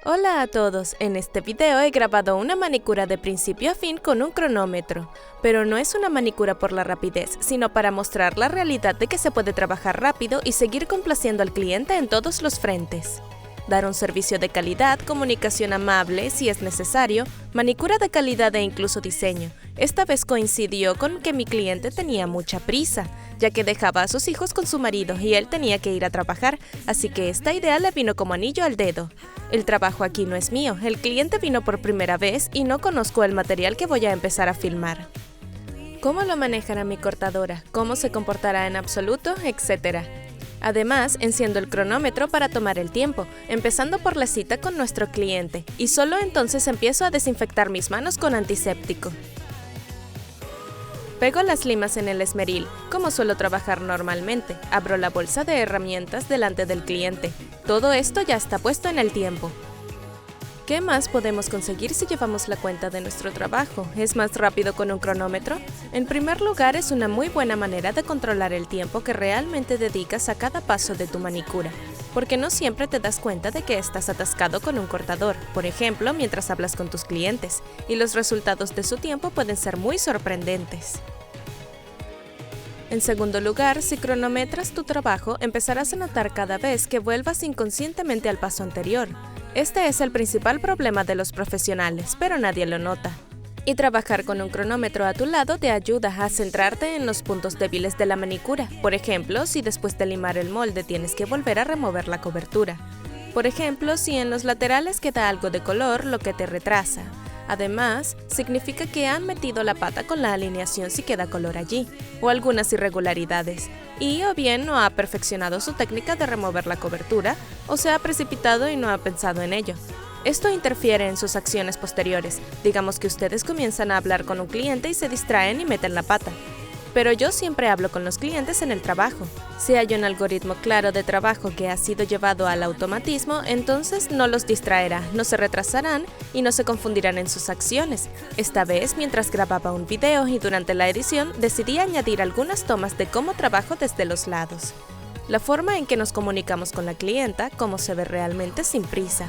Hola a todos, en este video he grabado una manicura de principio a fin con un cronómetro, pero no es una manicura por la rapidez, sino para mostrar la realidad de que se puede trabajar rápido y seguir complaciendo al cliente en todos los frentes. Dar un servicio de calidad, comunicación amable si es necesario, manicura de calidad e incluso diseño. Esta vez coincidió con que mi cliente tenía mucha prisa, ya que dejaba a sus hijos con su marido y él tenía que ir a trabajar, así que esta idea le vino como anillo al dedo. El trabajo aquí no es mío, el cliente vino por primera vez y no conozco el material que voy a empezar a filmar. ¿Cómo lo manejará mi cortadora? ¿Cómo se comportará en absoluto? Etcétera. Además, enciendo el cronómetro para tomar el tiempo, empezando por la cita con nuestro cliente, y solo entonces empiezo a desinfectar mis manos con antiséptico. Pego las limas en el esmeril, como suelo trabajar normalmente. Abro la bolsa de herramientas delante del cliente. Todo esto ya está puesto en el tiempo. ¿Qué más podemos conseguir si llevamos la cuenta de nuestro trabajo? ¿Es más rápido con un cronómetro? En primer lugar, es una muy buena manera de controlar el tiempo que realmente dedicas a cada paso de tu manicura, porque no siempre te das cuenta de que estás atascado con un cortador, por ejemplo, mientras hablas con tus clientes, y los resultados de su tiempo pueden ser muy sorprendentes. En segundo lugar, si cronometras tu trabajo, empezarás a notar cada vez que vuelvas inconscientemente al paso anterior. Este es el principal problema de los profesionales, pero nadie lo nota. Y trabajar con un cronómetro a tu lado te ayuda a centrarte en los puntos débiles de la manicura. Por ejemplo, si después de limar el molde tienes que volver a remover la cobertura. Por ejemplo, si en los laterales queda algo de color, lo que te retrasa. Además, significa que han metido la pata con la alineación si queda color allí, o algunas irregularidades, y o bien no ha perfeccionado su técnica de remover la cobertura, o se ha precipitado y no ha pensado en ello. Esto interfiere en sus acciones posteriores. Digamos que ustedes comienzan a hablar con un cliente y se distraen y meten la pata. Pero yo siempre hablo con los clientes en el trabajo. Si hay un algoritmo claro de trabajo que ha sido llevado al automatismo, entonces no los distraerá, no se retrasarán y no se confundirán en sus acciones. Esta vez, mientras grababa un video y durante la edición, decidí añadir algunas tomas de cómo trabajo desde los lados. La forma en que nos comunicamos con la clienta, cómo se ve realmente sin prisa.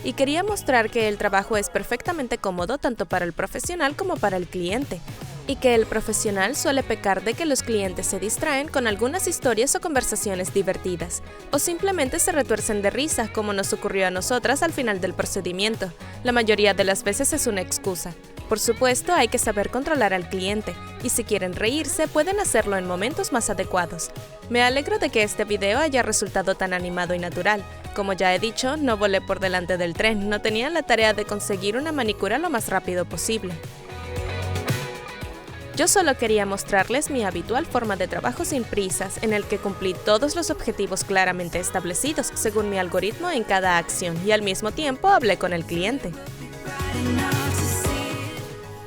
Y quería mostrar que el trabajo es perfectamente cómodo tanto para el profesional como para el cliente. Y que el profesional suele pecar de que los clientes se distraen con algunas historias o conversaciones divertidas, o simplemente se retuercen de risa, como nos ocurrió a nosotras al final del procedimiento. La mayoría de las veces es una excusa. Por supuesto, hay que saber controlar al cliente, y si quieren reírse, pueden hacerlo en momentos más adecuados. Me alegro de que este video haya resultado tan animado y natural. Como ya he dicho, no volé por delante del tren, no tenía la tarea de conseguir una manicura lo más rápido posible. Yo solo quería mostrarles mi habitual forma de trabajo sin prisas, en el que cumplí todos los objetivos claramente establecidos según mi algoritmo en cada acción y al mismo tiempo hablé con el cliente.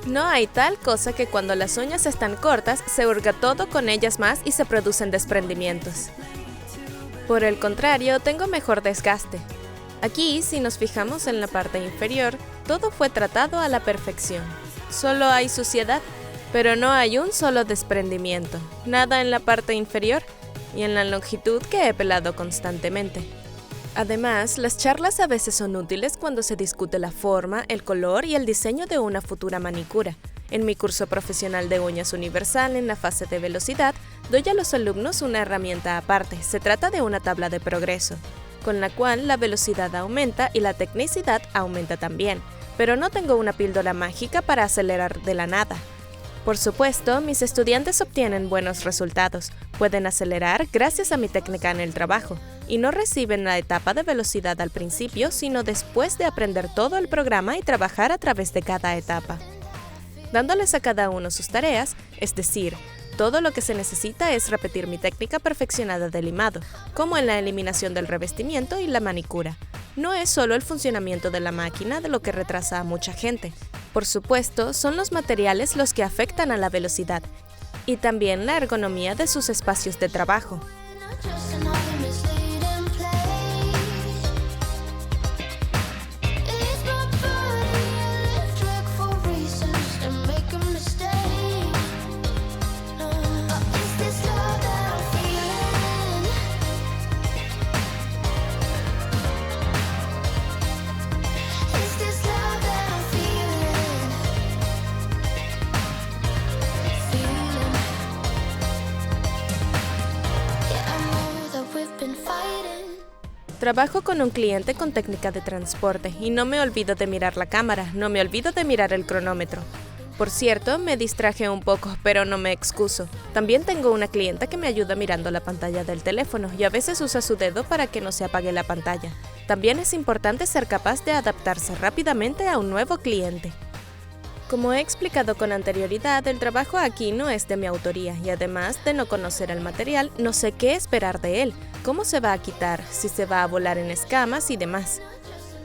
No hay tal cosa que cuando las uñas están cortas se hurga todo con ellas más y se producen desprendimientos. Por el contrario, tengo mejor desgaste. Aquí, si nos fijamos en la parte inferior, todo fue tratado a la perfección. Solo hay suciedad. Pero no hay un solo desprendimiento, nada en la parte inferior y en la longitud que he pelado constantemente. Además, las charlas a veces son útiles cuando se discute la forma, el color y el diseño de una futura manicura. En mi curso profesional de uñas universal en la fase de velocidad, doy a los alumnos una herramienta aparte. Se trata de una tabla de progreso, con la cual la velocidad aumenta y la tecnicidad aumenta también. Pero no tengo una píldora mágica para acelerar de la nada. Por supuesto, mis estudiantes obtienen buenos resultados, pueden acelerar gracias a mi técnica en el trabajo, y no reciben la etapa de velocidad al principio, sino después de aprender todo el programa y trabajar a través de cada etapa. Dándoles a cada uno sus tareas, es decir, todo lo que se necesita es repetir mi técnica perfeccionada de limado, como en la eliminación del revestimiento y la manicura. No es solo el funcionamiento de la máquina de lo que retrasa a mucha gente. Por supuesto, son los materiales los que afectan a la velocidad y también la ergonomía de sus espacios de trabajo. Trabajo con un cliente con técnica de transporte y no me olvido de mirar la cámara, no me olvido de mirar el cronómetro. Por cierto, me distraje un poco, pero no me excuso. También tengo una clienta que me ayuda mirando la pantalla del teléfono y a veces usa su dedo para que no se apague la pantalla. También es importante ser capaz de adaptarse rápidamente a un nuevo cliente. Como he explicado con anterioridad, el trabajo aquí no es de mi autoría y además de no conocer el material, no sé qué esperar de él, cómo se va a quitar, si se va a volar en escamas y demás.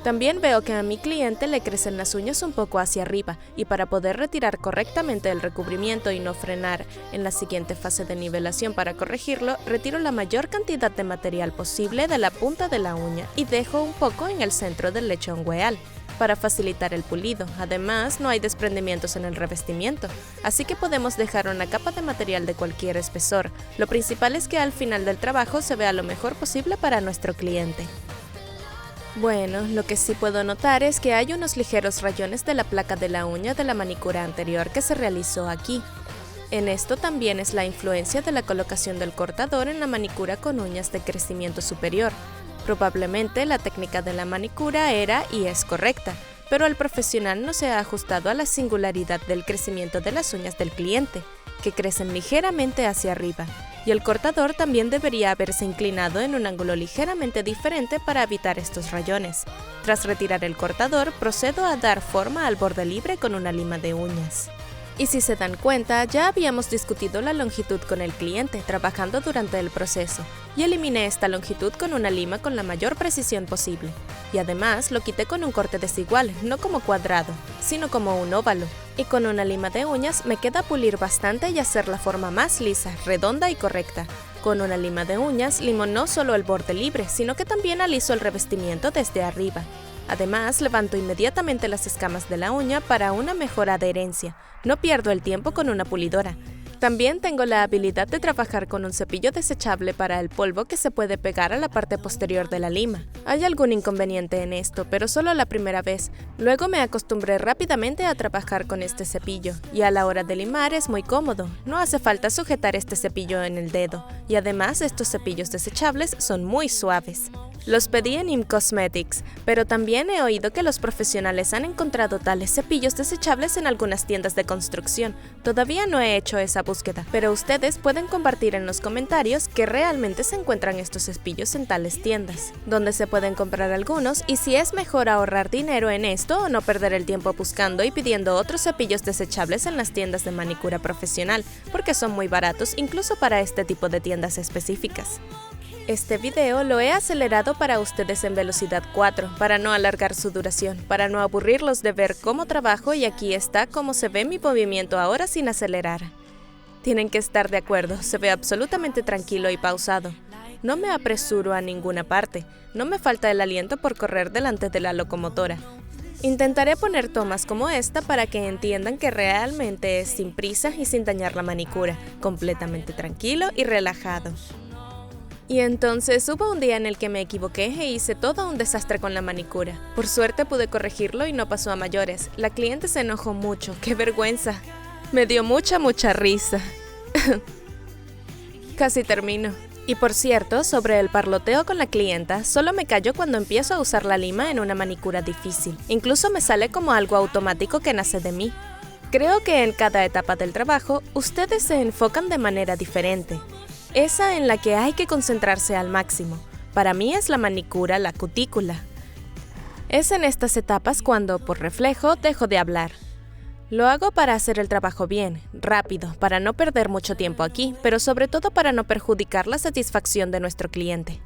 También veo que a mi cliente le crecen las uñas un poco hacia arriba y para poder retirar correctamente el recubrimiento y no frenar en la siguiente fase de nivelación para corregirlo, retiro la mayor cantidad de material posible de la punta de la uña y dejo un poco en el centro del lechón hueal para facilitar el pulido. Además, no hay desprendimientos en el revestimiento, así que podemos dejar una capa de material de cualquier espesor. Lo principal es que al final del trabajo se vea lo mejor posible para nuestro cliente. Bueno, lo que sí puedo notar es que hay unos ligeros rayones de la placa de la uña de la manicura anterior que se realizó aquí. En esto también es la influencia de la colocación del cortador en la manicura con uñas de crecimiento superior. Probablemente la técnica de la manicura era y es correcta, pero el profesional no se ha ajustado a la singularidad del crecimiento de las uñas del cliente, que crecen ligeramente hacia arriba, y el cortador también debería haberse inclinado en un ángulo ligeramente diferente para evitar estos rayones. Tras retirar el cortador, procedo a dar forma al borde libre con una lima de uñas. Y si se dan cuenta, ya habíamos discutido la longitud con el cliente trabajando durante el proceso, y eliminé esta longitud con una lima con la mayor precisión posible. Y además lo quité con un corte desigual, no como cuadrado, sino como un óvalo. Y con una lima de uñas me queda pulir bastante y hacer la forma más lisa, redonda y correcta. Con una lima de uñas limo no solo el borde libre, sino que también aliso el revestimiento desde arriba. Además, levanto inmediatamente las escamas de la uña para una mejor adherencia. No pierdo el tiempo con una pulidora. También tengo la habilidad de trabajar con un cepillo desechable para el polvo que se puede pegar a la parte posterior de la lima. Hay algún inconveniente en esto, pero solo la primera vez. Luego me acostumbré rápidamente a trabajar con este cepillo, y a la hora de limar es muy cómodo. No hace falta sujetar este cepillo en el dedo, y además estos cepillos desechables son muy suaves. Los pedí en IM Cosmetics, pero también he oído que los profesionales han encontrado tales cepillos desechables en algunas tiendas de construcción. Todavía no he hecho esa búsqueda, pero ustedes pueden compartir en los comentarios que realmente se encuentran estos cepillos en tales tiendas, donde se pueden comprar algunos, y si es mejor ahorrar dinero en esto o no perder el tiempo buscando y pidiendo otros cepillos desechables en las tiendas de manicura profesional, porque son muy baratos incluso para este tipo de tiendas específicas. Este video lo he acelerado para ustedes en velocidad 4, para no alargar su duración, para no aburrirlos de ver cómo trabajo, y aquí está cómo se ve mi movimiento ahora sin acelerar. Tienen que estar de acuerdo, se ve absolutamente tranquilo y pausado. No me apresuro a ninguna parte, no me falta el aliento por correr delante de la locomotora. Intentaré poner tomas como esta para que entiendan que realmente es sin prisa y sin dañar la manicura, completamente tranquilo y relajado. Y entonces hubo un día en el que me equivoqué e hice todo un desastre con la manicura. Por suerte pude corregirlo y no pasó a mayores. La cliente se enojó mucho, ¡qué vergüenza! Me dio mucha risa. Casi termino. Y por cierto, sobre el parloteo con la clienta, solo me callo cuando empiezo a usar la lima en una manicura difícil. Incluso me sale como algo automático que nace de mí. Creo que en cada etapa del trabajo, ustedes se enfocan de manera diferente. Esa en la que hay que concentrarse al máximo. Para mí es la manicura, la cutícula. Es en estas etapas cuando, por reflejo, dejo de hablar. Lo hago para hacer el trabajo bien, rápido, para no perder mucho tiempo aquí, pero sobre todo para no perjudicar la satisfacción de nuestro cliente.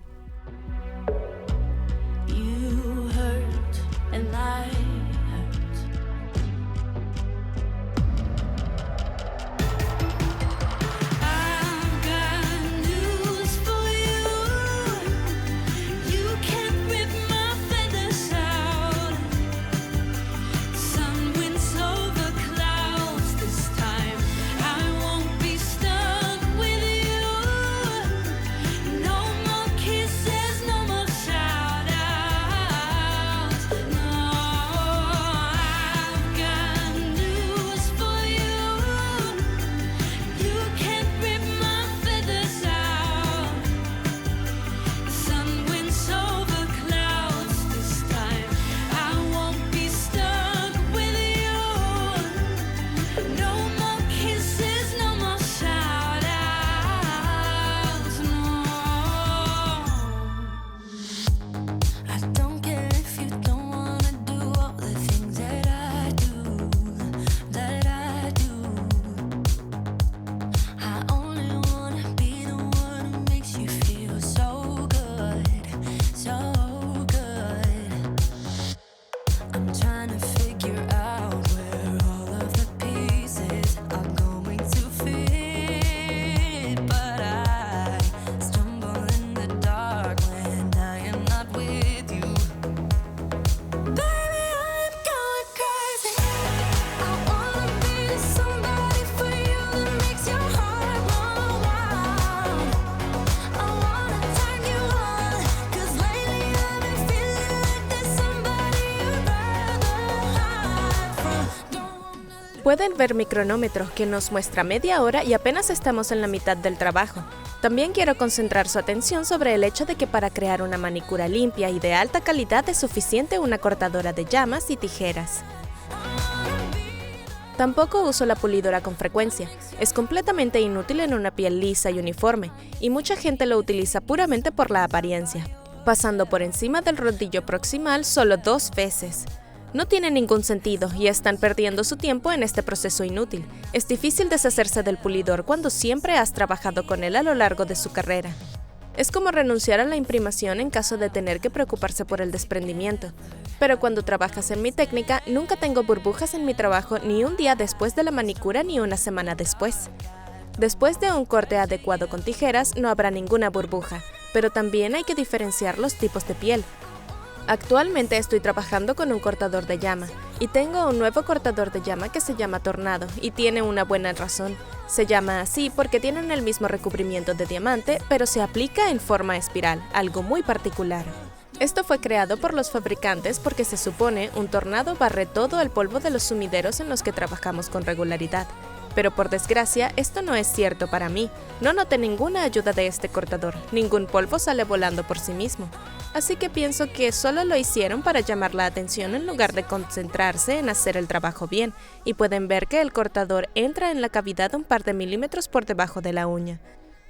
Kiss Pueden ver mi cronómetro, que nos muestra media hora y apenas estamos en la mitad del trabajo. También quiero concentrar su atención sobre el hecho de que para crear una manicura limpia y de alta calidad es suficiente una cortadora de llamas y tijeras. Tampoco uso la pulidora con frecuencia. Es completamente inútil en una piel lisa y uniforme, y mucha gente lo utiliza puramente por la apariencia, pasando por encima del rodillo proximal solo 2 veces. No tiene ningún sentido y están perdiendo su tiempo en este proceso inútil. Es difícil deshacerse del pulidor cuando siempre has trabajado con él a lo largo de su carrera. Es como renunciar a la imprimación en caso de tener que preocuparse por el desprendimiento. Pero cuando trabajas en mi técnica, nunca tengo burbujas en mi trabajo ni un día después de la manicura ni una semana después. Después de un corte adecuado con tijeras, no habrá ninguna burbuja, pero también hay que diferenciar los tipos de piel. Actualmente estoy trabajando con un cortador de llama y tengo un nuevo cortador de llama que se llama Tornado y tiene una buena razón. Se llama así porque tienen el mismo recubrimiento de diamante, pero se aplica en forma espiral, algo muy particular. Esto fue creado por los fabricantes porque se supone un tornado barre todo el polvo de los sumideros en los que trabajamos con regularidad. Pero por desgracia, esto no es cierto para mí. No noté ninguna ayuda de este cortador, ningún polvo sale volando por sí mismo. Así que pienso que solo lo hicieron para llamar la atención en lugar de concentrarse en hacer el trabajo bien, y pueden ver que el cortador entra en la cavidad un par de milímetros por debajo de la uña.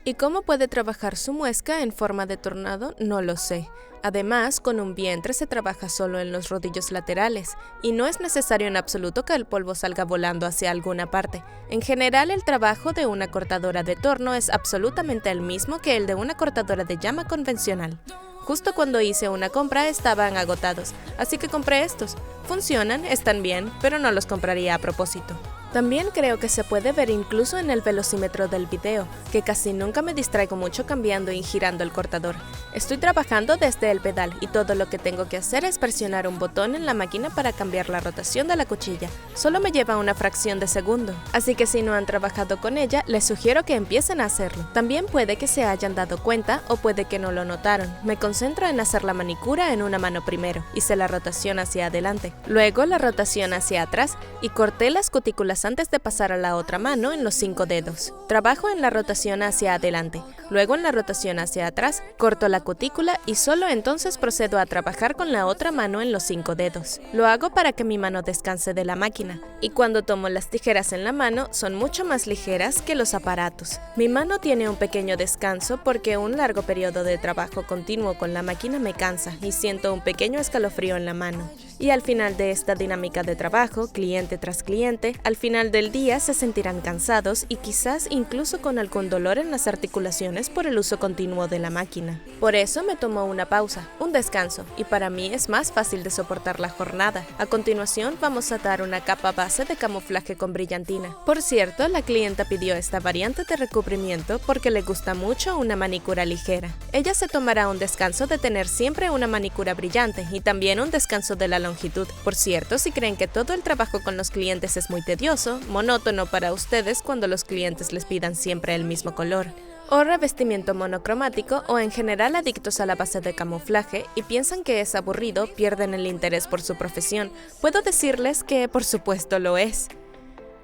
¿Y cómo puede trabajar su muesca en forma de tornado? No lo sé. Además, con un vientre se trabaja solo en los rodillos laterales, y no es necesario en absoluto que el polvo salga volando hacia alguna parte. En general, el trabajo de una cortadora de torno es absolutamente el mismo que el de una cortadora de llama convencional. Justo cuando hice una compra estaban agotados, así que compré estos. Funcionan, están bien, pero no los compraría a propósito. También creo que se puede ver incluso en el velocímetro del video, que casi nunca me distraigo mucho cambiando y girando el cortador. Estoy trabajando desde el pedal y todo lo que tengo que hacer es presionar un botón en la máquina para cambiar la rotación de la cuchilla. Solo me lleva una fracción de segundo, así que si no han trabajado con ella, les sugiero que empiecen a hacerlo. También puede que se hayan dado cuenta o puede que no lo notaron. Me concentro en hacer la manicura en una mano primero, hice la rotación hacia adelante, luego la rotación hacia atrás y corté las cutículas antes de pasar a la otra mano en los 5 dedos. Trabajo en la rotación hacia adelante, luego en la rotación hacia atrás, corto la cutícula y solo entonces procedo a trabajar con la otra mano en los 5 dedos. Lo hago para que mi mano descanse de la máquina, y cuando tomo las tijeras en la mano son mucho más ligeras que los aparatos. Mi mano tiene un pequeño descanso porque un largo periodo de trabajo continuo con la máquina me cansa y siento un pequeño escalofrío en la mano. Y al final de esta dinámica de trabajo, cliente tras cliente, al final del día se sentirán cansados y quizás incluso con algún dolor en las articulaciones por el uso continuo de la máquina. Por eso me tomo una pausa, un descanso, y para mí es más fácil de soportar la jornada. A continuación vamos a dar una capa base de camuflaje con brillantina. Por cierto, la clienta pidió esta variante de recubrimiento porque le gusta mucho una manicura ligera. Ella se tomará un descanso de tener siempre una manicura brillante y también un descanso de la longitud. Por cierto, si creen que todo el trabajo con los clientes es muy tedioso, monótono para ustedes cuando los clientes les pidan siempre el mismo color, o revestimiento monocromático, o en general adictos a la base de camuflaje y piensan que es aburrido, pierden el interés por su profesión, puedo decirles que por supuesto lo es.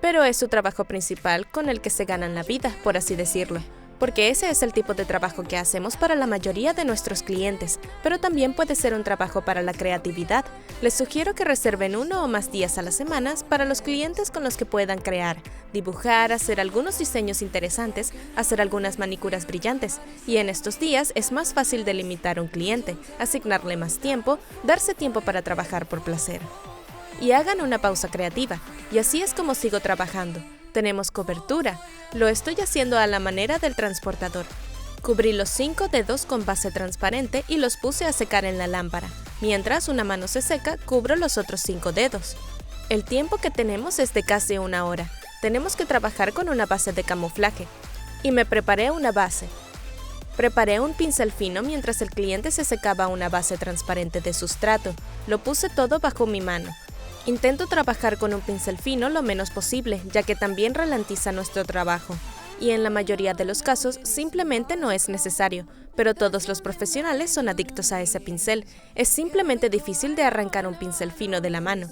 Pero es su trabajo principal con el que se ganan la vida, por así decirlo. Porque ese es el tipo de trabajo que hacemos para la mayoría de nuestros clientes, pero también puede ser un trabajo para la creatividad. Les sugiero que reserven 1 o más días a la semana para los clientes con los que puedan crear, dibujar, hacer algunos diseños interesantes, hacer algunas manicuras brillantes. Y en estos días es más fácil delimitar un cliente, asignarle más tiempo, darse tiempo para trabajar por placer. Y hagan una pausa creativa, y así es como sigo trabajando. Tenemos cobertura. Lo estoy haciendo a la manera del transportador. Cubrí los 5 dedos con base transparente y los puse a secar en la lámpara. Mientras una mano se seca, cubro los otros 5 dedos. El tiempo que tenemos es de casi 1 hora. Tenemos que trabajar con una base de camuflaje. Y me preparé una base. Preparé un pincel fino mientras el cliente se secaba una base transparente de sustrato. Lo puse todo bajo mi mano. Intento trabajar con un pincel fino lo menos posible, ya que también ralentiza nuestro trabajo. Y en la mayoría de los casos simplemente no es necesario, pero todos los profesionales son adictos a ese pincel. Es simplemente difícil de arrancar un pincel fino de la mano.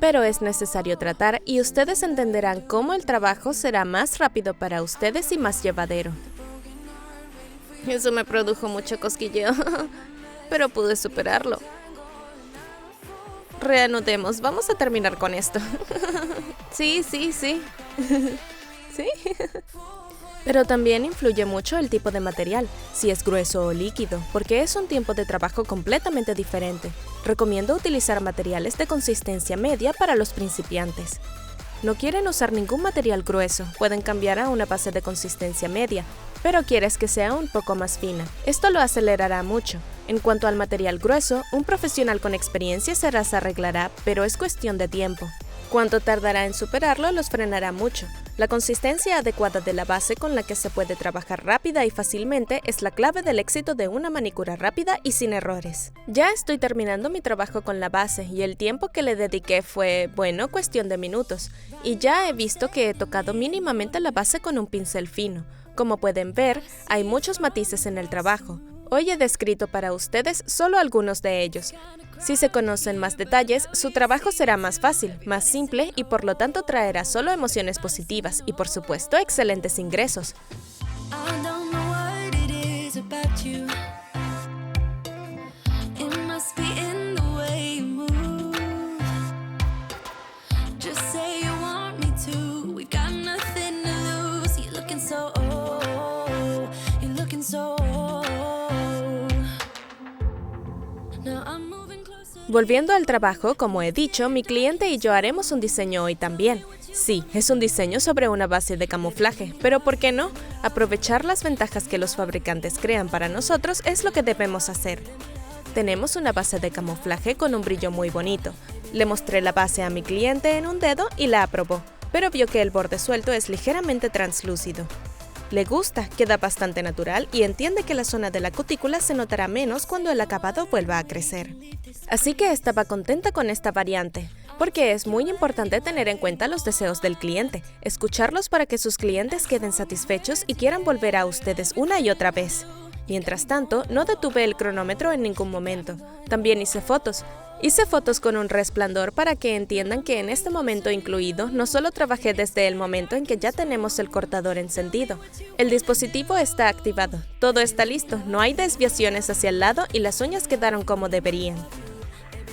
Pero es necesario tratar y ustedes entenderán cómo el trabajo será más rápido para ustedes y más llevadero. Eso me produjo mucho cosquilleo, pero pude superarlo. Reanudemos, vamos a terminar con esto. Sí. ¿Sí? Pero también influye mucho el tipo de material, si es grueso o líquido, porque es un tiempo de trabajo completamente diferente. Recomiendo utilizar materiales de consistencia media para los principiantes. No quieren usar ningún material grueso, pueden cambiar a una base de consistencia media, pero quieres que sea un poco más fina. Esto lo acelerará mucho. En cuanto al material grueso, un profesional con experiencia se las arreglará, pero es cuestión de tiempo. Cuánto tardará en superarlo los frenará mucho. La consistencia adecuada de la base con la que se puede trabajar rápida y fácilmente es la clave del éxito de una manicura rápida y sin errores. Ya estoy terminando mi trabajo con la base y el tiempo que le dediqué fue, bueno, cuestión de minutos. Y ya he visto que he tocado mínimamente la base con un pincel fino. Como pueden ver, hay muchos matices en el trabajo. Hoy he descrito para ustedes solo algunos de ellos. Si se conocen más detalles, su trabajo será más fácil, más simple y por lo tanto traerá solo emociones positivas y por supuesto excelentes ingresos. Volviendo al trabajo, como he dicho, mi cliente y yo haremos un diseño hoy también. Sí, es un diseño sobre una base de camuflaje, pero ¿por qué no? Aprovechar las ventajas que los fabricantes crean para nosotros es lo que debemos hacer. Tenemos una base de camuflaje con un brillo muy bonito. Le mostré la base a mi cliente en un dedo y la aprobó, pero vio que el borde suelto es ligeramente translúcido. Le gusta, queda bastante natural y entiende que la zona de la cutícula se notará menos cuando el acabado vuelva a crecer. Así que estaba contenta con esta variante, porque es muy importante tener en cuenta los deseos del cliente, escucharlos para que sus clientes queden satisfechos y quieran volver a ustedes una y otra vez. Mientras tanto, no detuve el cronómetro en ningún momento. También hice fotos. Hice fotos con un resplandor para que entiendan que en este momento incluido no solo trabajé desde el momento en que ya tenemos el cortador encendido. El dispositivo está activado, todo está listo, no hay desviaciones hacia el lado y las uñas quedaron como deberían.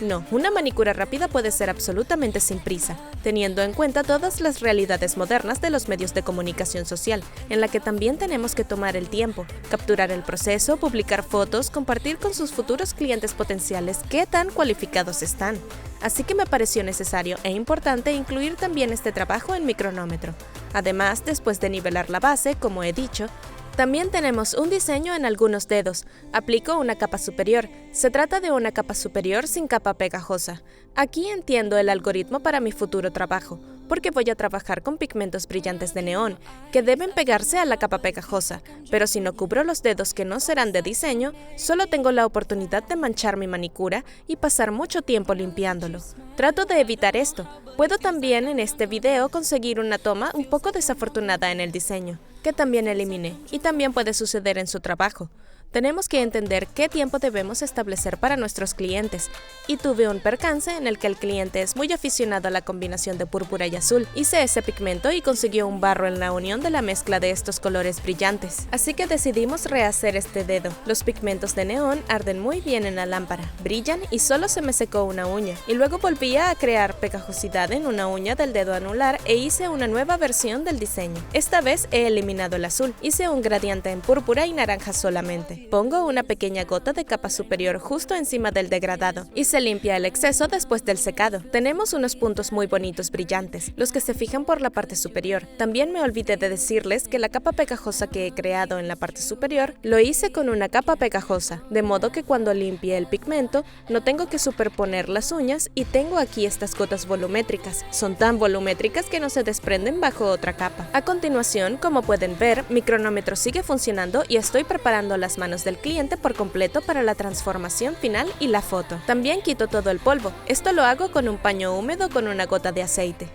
No, una manicura rápida puede ser absolutamente sin prisa, teniendo en cuenta todas las realidades modernas de los medios de comunicación social, en la que también tenemos que tomar el tiempo, capturar el proceso, publicar fotos, compartir con sus futuros clientes potenciales qué tan cualificados están. Así que me pareció necesario e importante incluir también este trabajo en mi cronómetro. Además, después de nivelar la base, como he dicho, también tenemos un diseño en algunos dedos. Aplico una capa superior. Se trata de una capa superior sin capa pegajosa. Aquí entiendo el algoritmo para mi futuro trabajo, porque voy a trabajar con pigmentos brillantes de neón, que deben pegarse a la capa pegajosa, pero si no cubro los dedos que no serán de diseño, solo tengo la oportunidad de manchar mi manicura y pasar mucho tiempo limpiándolo. Trato de evitar esto. Puedo también en este video conseguir una toma un poco desafortunada en el diseño, que también eliminé, y también puede suceder en su trabajo. Tenemos que entender qué tiempo debemos establecer para nuestros clientes, y tuve un percance en el que el cliente es muy aficionado a la combinación de púrpura y azul. Hice ese pigmento y consiguió un barro en la unión de la mezcla de estos colores brillantes. Así que decidimos rehacer este dedo. Los pigmentos de neón arden muy bien en la lámpara, brillan y solo se me secó una uña. Y luego volví a crear pegajosidad en una uña del dedo anular e hice una nueva versión del diseño. Esta vez he eliminado el azul, hice un gradiente en púrpura y naranja solamente. Pongo una pequeña gota de capa superior justo encima del degradado y se limpia el exceso después del secado. Tenemos unos puntos muy bonitos brillantes, los que se fijan por la parte superior. También me olvidé de decirles que la capa pegajosa que he creado en la parte superior lo hice con una capa pegajosa, de modo que cuando limpie el pigmento no tengo que superponer las uñas y tengo aquí estas gotas volumétricas. Son tan volumétricas que no se desprenden bajo otra capa. A continuación, como pueden ver, mi cronómetro sigue funcionando y estoy preparando las manos del cliente por completo para la transformación final y la foto. También quito todo el polvo. Esto lo hago con un paño húmedo con una gota de aceite.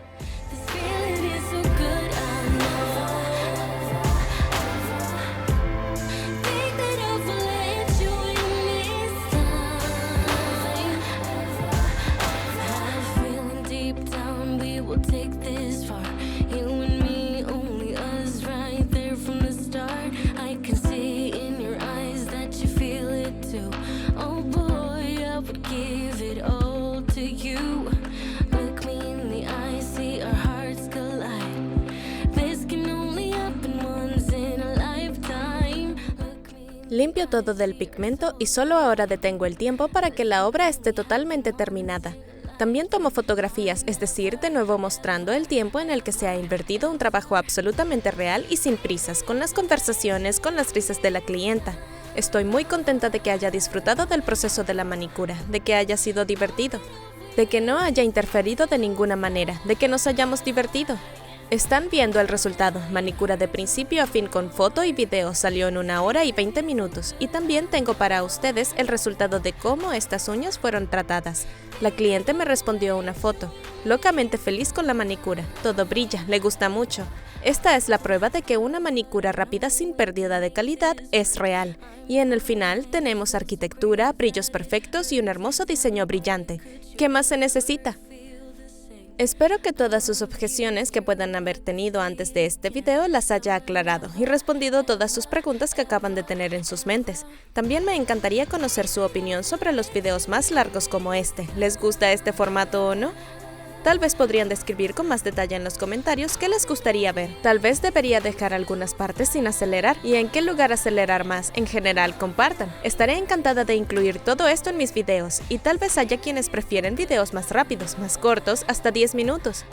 you. Look me in the eye, see our hearts collide. This can only happen once in a lifetime. Limpio todo del pigmento y solo ahora detengo el tiempo para que la obra esté totalmente terminada. También tomo fotografías, es decir, de nuevo mostrando el tiempo en el que se ha invertido un trabajo absolutamente real y sin prisas, con las conversaciones, con las risas de la clienta. Estoy muy contenta de que haya disfrutado del proceso de la manicura, de que haya sido divertido, de que no haya interferido de ninguna manera, de que nos hayamos divertido. Están viendo el resultado, manicura de principio a fin con foto y video, salió en 1 hora y 20 minutos. Y también tengo para ustedes el resultado de cómo estas uñas fueron tratadas. La cliente me respondió una foto, locamente feliz con la manicura, todo brilla, le gusta mucho. Esta es la prueba de que una manicura rápida sin pérdida de calidad es real. Y en el final tenemos arquitectura, brillos perfectos y un hermoso diseño brillante. ¿Qué más se necesita? Espero que todas sus objeciones que puedan haber tenido antes de este video las haya aclarado y respondido todas sus preguntas que acaban de tener en sus mentes. También me encantaría conocer su opinión sobre los videos más largos como este. ¿Les gusta este formato o no? Tal vez podrían describir con más detalle en los comentarios qué les gustaría ver. Tal vez debería dejar algunas partes sin acelerar. ¿Y en qué lugar acelerar más? En general, compartan. Estaré encantada de incluir todo esto en mis videos. Y tal vez haya quienes prefieren videos más rápidos, más cortos, hasta 10 minutos.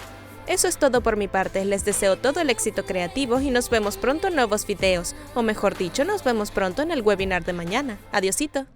Eso es todo por mi parte. Les deseo todo el éxito creativo y nos vemos pronto en nuevos videos. O mejor dicho, nos vemos pronto en el webinar de mañana. Adiosito.